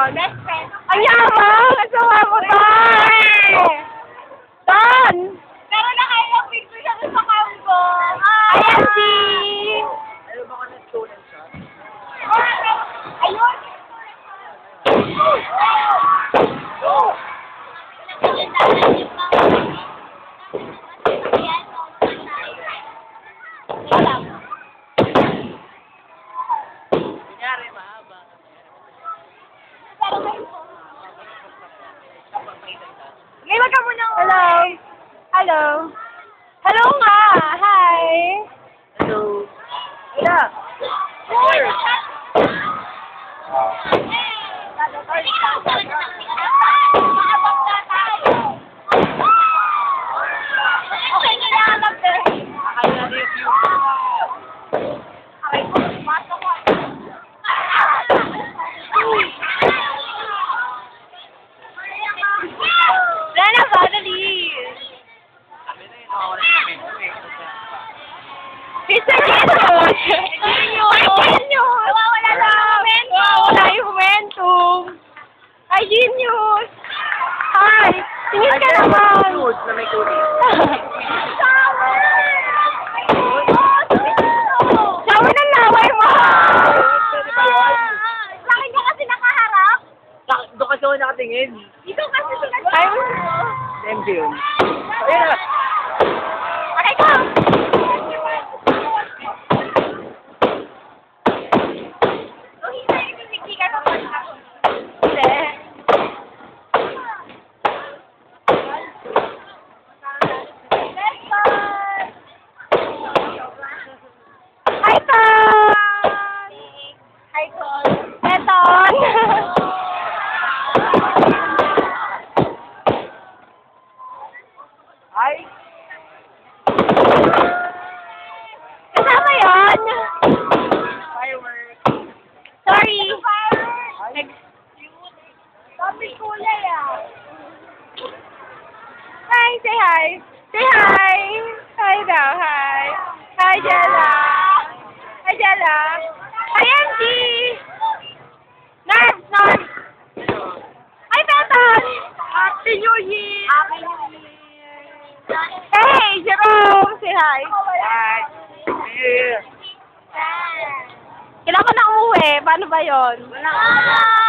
yun? Best friend. Ang yabang! Asawa mo, Ton! Ton! Pero nakailang picture siya dun sa kampo. Ayan si... Ano ba ka ng student siya? Ayun! Kunyari, mahaba. May wag ka muna. Hello! Hello! Hello nga! Hi! Hello. Wala. Akala niyo yung... Wala na ba? Dali! Sabi na yun, ako na yung Mr. Jesus! Genius! Nawawala na yung momentum. Nawawala yung momentum! Ay, genius! Hi! Tingin ka naman! Food na may tubig. Sabi ng laway mo! Pwede ba yun? Bakit ka kasi nakaharap? Doon kasi ako nakatingin. Ikaw kasi Ay, MJ yun. Ayun na. okay ka! Hindi. Hi, Ton! Hi, Ton. Eton! Ay! Kasama yun? Fireworks! Sorry. Sabi kulay Hi, say hi. Say hi. Hi daw, hi. Hi, Jella. Hi, Jella. Hi, MG. Nerves, Nerves. Hi, Beton. Happy New Year. Happy New Year. Hey, Jerome. Say hi. Hi! Yeah! Kailangan ko na umuwi. Paano ba yun? Wala.